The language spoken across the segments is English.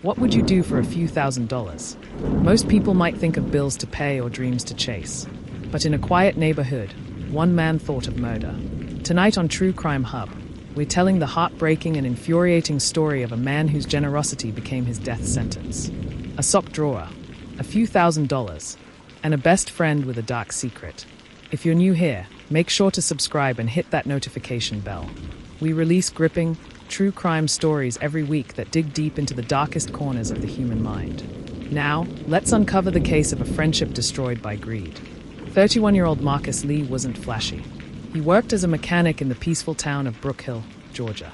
What would you do for a few $1,000s? Most people might think of bills to pay or dreams to chase. But in a quiet neighborhood, one man thought of murder. Tonight on True Crime Hub, we're telling the heartbreaking and infuriating story of a man whose generosity became his death sentence. A sock drawer, a few $1,000s, and a best friend with a dark secret. If you're new here, make sure to subscribe and hit that notification bell. We release gripping, true crime stories every week that dig deep into the darkest corners of the human mind. Now, let's uncover the case of a friendship destroyed by greed. 31-year-old Marcus Lee wasn't flashy. He worked as a mechanic in the peaceful town of Brook Hill, Georgia.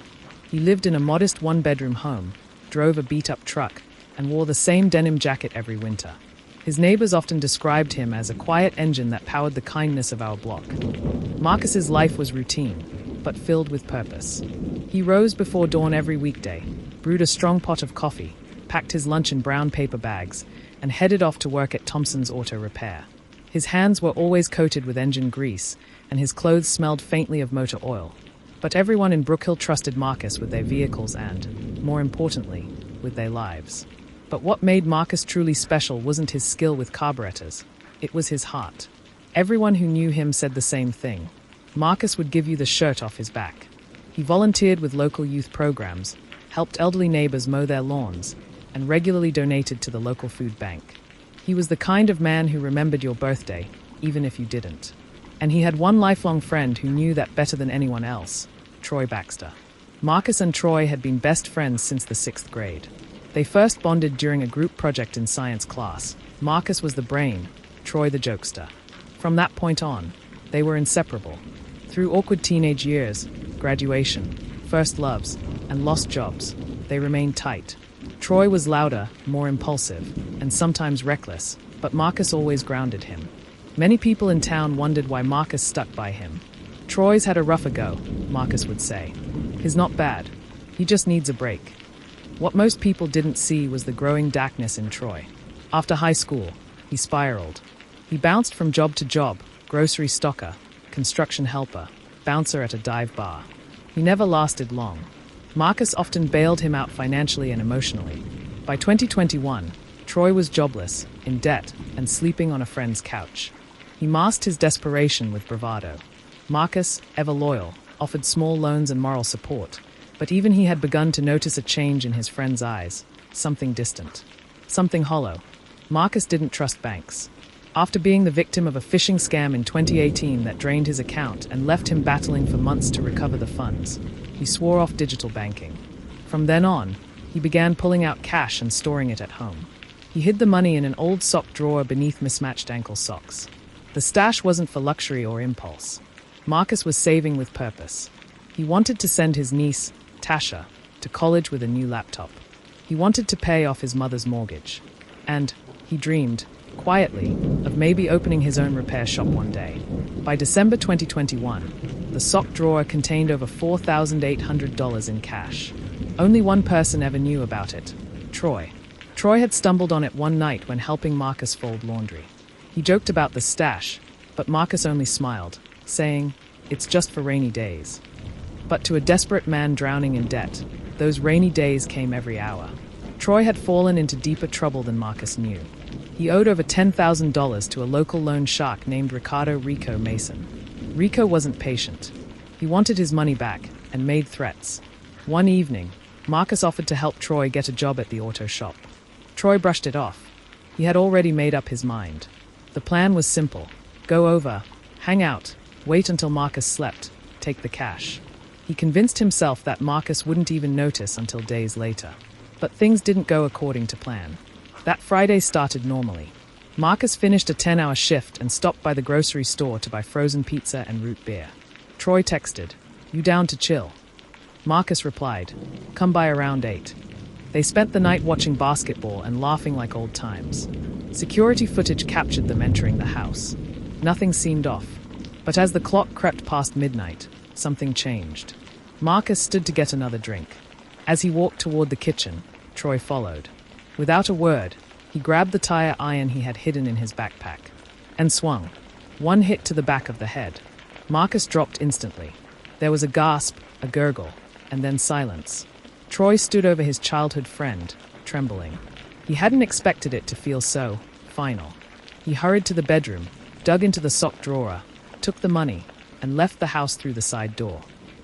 He lived in a modest one-bedroom home, drove a beat-up truck, and wore the same denim jacket every winter. His neighbors often described him as a quiet engine that powered the kindness of our block. Marcus's life was routine, but filled with purpose. He rose before dawn every weekday, brewed a strong pot of coffee, packed his lunch in brown paper bags, and headed off to work at Thompson's Auto Repair. His hands were always coated with engine grease, and his clothes smelled faintly of motor oil. But everyone in Brook Hill trusted Marcus with their vehicles and, more importantly, with their lives. But what made Marcus truly special wasn't his skill with carburetors. It was his heart. Everyone who knew him said the same thing. Marcus would give you the shirt off his back. He volunteered with local youth programs, helped elderly neighbors mow their lawns, and regularly donated to the local food bank. He was the kind of man who remembered your birthday, even if you didn't. And he had one lifelong friend who knew that better than anyone else, Troy Baxter. Marcus and Troy had been best friends since the 6th grade. They first bonded during a group project in science class. Marcus was the brain, Troy the jokester. From that point on, they were inseparable. Through awkward teenage years, graduation, first loves, and lost jobs, they remained tight. Troy was louder, more impulsive, and sometimes reckless, but Marcus always grounded him. Many people in town wondered why Marcus stuck by him. Troy's had a rougher go, Marcus would say. He's not bad. He just needs a break. What most people didn't see was the growing darkness in Troy. After high school, he spiraled. He bounced from job to job, grocery stocker, construction helper, bouncer at a dive bar. He never lasted long. Marcus often bailed him out financially and emotionally. By 2021, Troy was jobless, in debt, and sleeping on a friend's couch. He masked his desperation with bravado. Marcus, ever loyal, offered small loans and moral support, but even he had begun to notice a change in his friend's eyes, something distant, something hollow. Marcus didn't trust banks. After being the victim of a phishing scam in 2018 that drained his account and left him battling for months to recover the funds, he swore off digital banking. From then on, he began pulling out cash and storing it at home. He hid the money in an old sock drawer beneath mismatched ankle socks. The stash wasn't for luxury or impulse. Marcus was saving with purpose. He wanted to send his niece, Tasha, to college with a new laptop. He wanted to pay off his mother's mortgage. And he dreamed, quietly, of maybe opening his own repair shop one day. By December 2021, the sock drawer contained over $4,800 in cash. Only one person ever knew about it, Troy. Troy had stumbled on it one night when helping Marcus fold laundry. He joked about the stash, but Marcus only smiled, saying, "It's just for rainy days." But to a desperate man drowning in debt, those rainy days came every hour. Troy had fallen into deeper trouble than Marcus knew. He owed over $10,000 to a local loan shark named Rico Mason. Rico wasn't patient. He wanted his money back and made threats. One evening, Marcus offered to help Troy get a job at the auto shop. Troy brushed it off. He had already made up his mind. The plan was simple. Go over, hang out, wait until Marcus slept, take the cash. He convinced himself that Marcus wouldn't even notice until days later. But things didn't go according to plan. That Friday started normally. Marcus finished a 10-hour shift and stopped by the grocery store to buy frozen pizza and root beer. Troy texted, "You down to chill?" Marcus replied, "Come by around 8. They spent the night watching basketball and laughing like old times. Security footage captured them entering the house. Nothing seemed off. But as the clock crept past midnight, something changed. Marcus stood to get another drink. As he walked toward the kitchen, Troy followed. Without a word, he grabbed the tire iron he had hidden in his backpack and swung. One hit to the back of the head. Marcus dropped instantly. There was a gasp, a gurgle, and then silence. Troy stood over his childhood friend, trembling. He hadn't expected it to feel so final. He hurried to the bedroom, dug into the sock drawer, took the money, and left the house through the side door.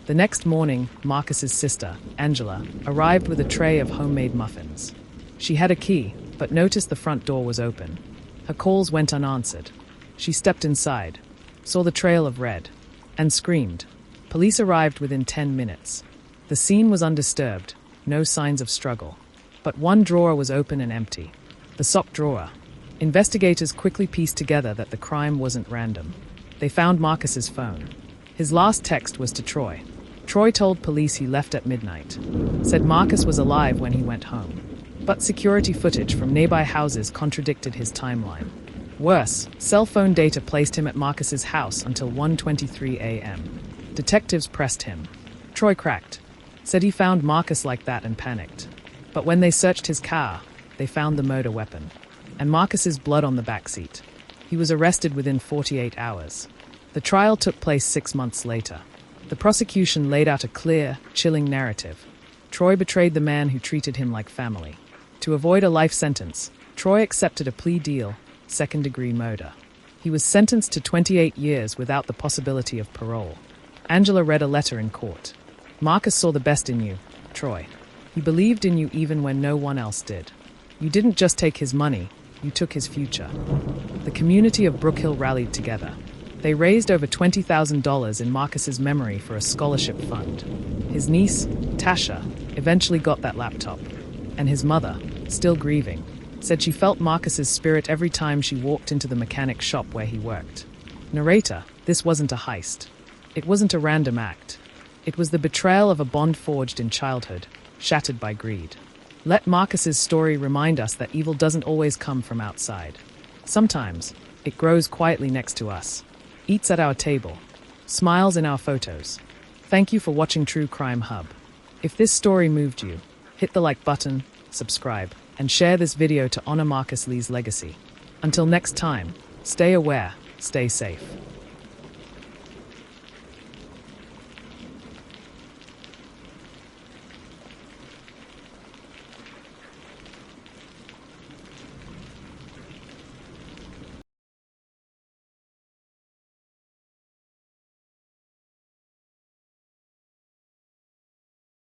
The next morning, Marcus's sister, Angela, arrived with a tray of homemade muffins. She had a key, but noticed the front door was open. Her calls went unanswered. She stepped inside, saw the trail of red, and screamed. Police arrived within 10 minutes. The scene was undisturbed, no signs of struggle. But one drawer was open and empty. The sock drawer. Investigators quickly pieced together that the crime wasn't random. They found Marcus's phone. His last text was to Troy. Troy told police he left at midnight. Said Marcus was alive when he went home. But security footage from nearby houses contradicted his timeline. Worse, cell phone data placed him at Marcus's house until 1:23 a.m. Detectives pressed him. Troy cracked. Said he found Marcus like that and panicked. But when they searched his car, they found the murder weapon. And Marcus's blood on the backseat. He was arrested within 48 hours. The trial took place 6 months later. The prosecution laid out a clear, chilling narrative. Troy betrayed the man who treated him like family. To avoid a life sentence, Troy accepted a plea deal, second-degree murder. He was sentenced to 28 years without the possibility of parole. Angela read a letter in court. Marcus saw the best in you, Troy. He believed in you even when no one else did. You didn't just take his money, you took his future. The community of Brook Hill rallied together. They raised over $20,000 in Marcus's memory for a scholarship fund. His niece, Tasha, eventually got that laptop. And his mother, still grieving, said she felt Marcus's spirit every time she walked into the mechanic shop where he worked. Narrator, this wasn't a heist. It wasn't a random act. It was the betrayal of a bond forged in childhood, shattered by greed. Let Marcus's story remind us that evil doesn't always come from outside. Sometimes, it grows quietly next to us, eats at our table, smiles in our photos. Thank you for watching True Crime Hub. If this story moved you, hit the like button, subscribe, and share this video to honor Marcus Lee's legacy. Until next time, stay aware, stay safe.